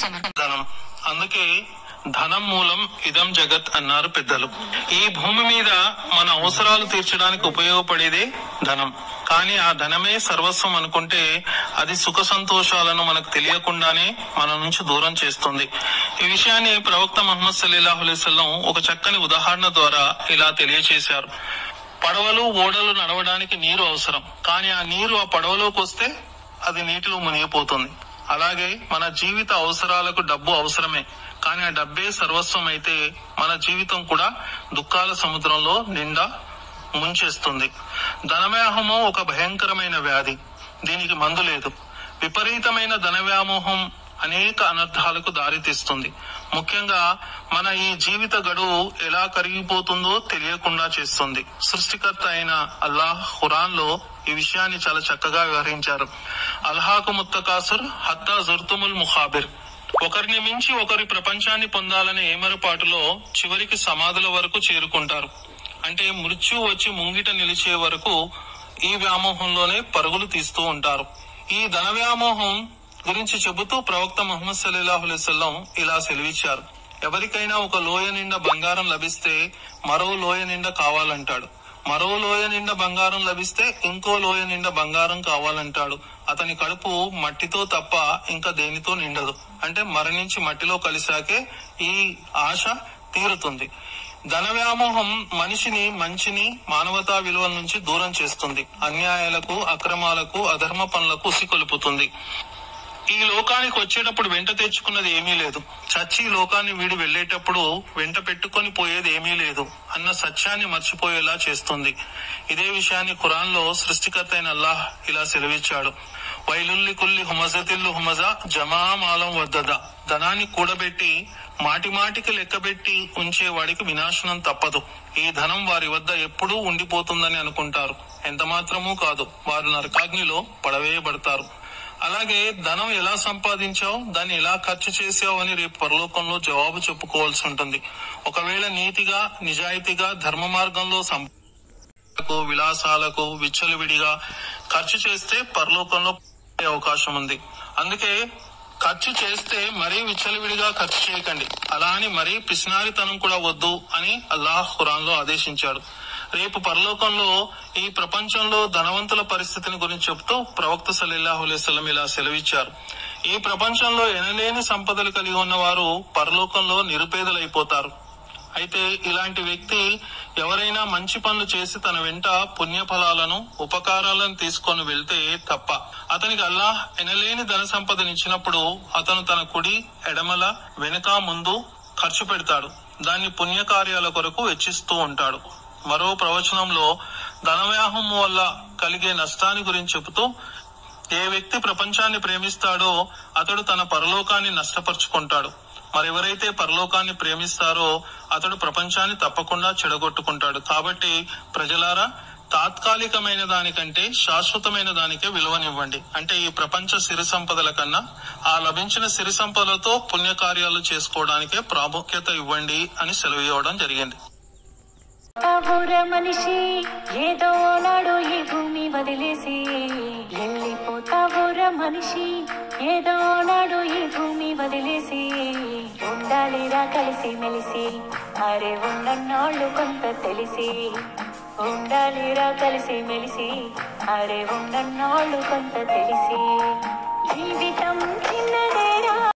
ధనం. అందుకే ధనం మూలం ఇదం జగత్ అన్నారు పెద్దలు. ఈ భూమి మీద మన అవసరాలు తీర్చడానికి ఉపయోగపడేదే ధనం. కానీ ఆ ధనమే సర్వస్వం అనుకుంటే అది సుఖ సంతోషాలను మనకు తెలియకుండానే మన నుంచి దూరం చేస్తుంది. ఈ విషయాన్ని ప్రవక్త ముహమ్మద్ సల్లల్లాహు అలైహి వసల్లం ఒక చక్కని ఉదాహరణ ద్వారా ఇలా తెలియచేశారు. పడవలు ఓడలు నడవడానికి నీరు అవసరం. కానీ ఆ నీరు ఆ పడవలోకి వస్తే అది నీటిలో మునిగిపోతుంది. అలాగే మన జీవిత అవసరాలకు డబ్బు అవసరమే. కానీ ఆ డబ్బే సర్వస్వం అయితే మన జీవితం కూడా దుఃఖాల సముద్రంలో నిండా ముంచేస్తుంది. ధనవ్యామోహం ఒక భయంకరమైన వ్యాధి. దీనికి మందు లేదు. విపరీతమైన ధన వ్యామోహం అనేక అనర్థాలకు దారితీస్తుంది. ముఖ్యంగా మన ఈ జీవిత గడువు ఎలా కరిగిపోతుందో తెలియకుండా చేస్తుంది. సృష్టికర్త అయిన అల్లాహ్ ఖురాన్ లో ఈ విషయాన్ని చాలా చక్కగా వివరించారు. అల్హాకు ముత్తకాసుర్ హత్తా జుర్తుముల్ ముఖాబిర్. ఒకరిని మించి ఒకరి ప్రపంచాన్ని పొందాలనే ఏమరపాటులో చివరికి సమాధుల వరకు చేరుకుంటారు. అంటే మృత్యు వచ్చి ముంగిట నిలిచే వరకు ఈ వ్యామోహంలోనే పరుగులు తీస్తూ ఉంటారు. ఈ ధన వ్యామోహం గురించి చెబుతూ ప్రవక్త ముహమ్మద్ సల్లల్లాహు అలైహి వసల్లం ఇలా సెలవిచ్చారు. ఎవరికైనా ఒక లోయ నిండా బంగారం లభిస్తే మరో లోయ నిండా కావాలంటాడు. మరో లోయ నిండా బంగారం లభిస్తే ఇంకో లోయ నిండా బంగారం కావాలంటాడు. అతని కడుపు మట్టితో తప్ప ఇంకా దేనితో నిండదు. అంటే మరణించి మట్టిలో కలిసాకే ఈ ఆశ తీరుతుంది. ధన వ్యామోహం మనిషిని మంచిని మానవతా విలువల నుంచి దూరం చేస్తుంది. అన్యాయాలకు అక్రమాలకు అధర్మ పనులకు ఉసికొలుపుతుంది. ఈ లోకానికి వచ్చేటప్పుడు వెంట తెచ్చుకున్నది ఏమీ లేదు. చచ్చి ఈ లోకాన్ని వీడి వెళ్లేటప్పుడు వెంట పెట్టుకొని పోయేది ఏమీ లేదు అన్న సత్యాన్ని మర్చిపోయేలా చేస్తుంది. ఇదే విషయాన్ని ఖురాన్ లో సృష్టికర్త అయిన అల్లాహ్ ఇలా సెలవిచ్చాడు. వైలుల్లి కుల్లి హుమజతిల్లు హుమజా జమా మాలం వద్దద. ధనాన్ని కూడబెట్టి మాటి మాటికి లెక్కబెట్టి ఉంచేవాడికి వినాశనం తప్పదు. ఈ ధనం వారి వద్ద ఎప్పుడూ ఉండిపోతుందని అనుకుంటారు. ఎంత మాత్రమూ కాదు, వారు నరకాగ్నిలో పడవేయబడతారు. అలాగే ధనం ఎలా సంపాదించావు, దాన్ని ఎలా ఖర్చు చేసావు అని రేపు పరలోకంలో జవాబు చెప్పుకోవాల్సి ఉంటుంది. ఒకవేళ నీతిగా నిజాయితీగా ధర్మ మార్గంలో విలాసాలకు విచ్చలవిడిగా ఖర్చు చేస్తే పరలోకంలో అవకాశం ఉంది. అందుకే ఖర్చు చేస్తే మరీ విచ్చలవిడిగా ఖర్చు చేయకండి. అలా అని మరీ పిసినారితనం కూడా వద్దు అని అల్లాహ్ ఖురాన్ లో ఆదేశించాడు. రేపు పరలోకంలో ఈ ప్రపంచంలో ధనవంతుల పరిస్థితిని గురించి చెప్తూ ప్రవక్త సల్లల్లాహు అలైహి వసల్లం ఇలా సెలవిచ్చారు. ఈ ప్రపంచంలో ఎనలేని సంపదలు కలిగి ఉన్నవారు పరలోకంలో నిరుపేదలైపోతారు. అయితే ఇలాంటి వ్యక్తి ఎవరైనా మంచి పనులు చేసి తన వెంట పుణ్య ఫలాలను ఉపకారాలను తీసుకొని వెళ్తే తప్ప అతనికి అల్లాహ్ ఎనలేని ధన సంపదనిచ్చినప్పుడు అతను తన కుడి ఎడమల వెనుక ముందు ఖర్చు పెడతాడు. దాన్ని పుణ్యకార్యాల కొరకు వెచ్చిస్తూ ఉంటాడు. మరో ప్రవచనంలో ధనవ్యాహం వల్ల కలిగే నష్టాన్ని గురించి చెబుతూ ఏ వ్యక్తి ప్రపంచాన్ని ప్రేమిస్తాడో అతడు తన పరలోకాన్ని నష్టపరుచుకుంటాడు. మరెవరైతే పరలోకాన్ని ప్రేమిస్తారో అతడు ప్రపంచాన్ని తప్పకుండా చెడగొట్టుకుంటాడు. కాబట్టి ప్రజలారా, తాత్కాలికమైన దానికంటే శాశ్వతమైన దానికే విలువనివ్వండి. అంటే ఈ ప్రపంచ సిరి సంపదల కన్నా ఆ లభించిన సిరి సంపదలతో పుణ్యకార్యాలు చేసుకోవడానికే ప్రాముఖ్యత ఇవ్వండి అని సెలవు ఇవ్వడం జరిగింది. మనిషి ఏదో నాడు ఈ భూమి వదిలేసి వెళ్ళిపోతావుర మనిషి, ఏదో నాడు ఈ భూమి వదిలేసి ఉండాలిరా కలిసి మెలిసి, అరే ఉన్నన్నాళ్ళు కొంత తెలిసి ఉండాలిరా కలిసి మెలిసి, అరే ఉన్నన్నాళ్ళు కొంత తెలిసి జీవితం చిన్నదేరా.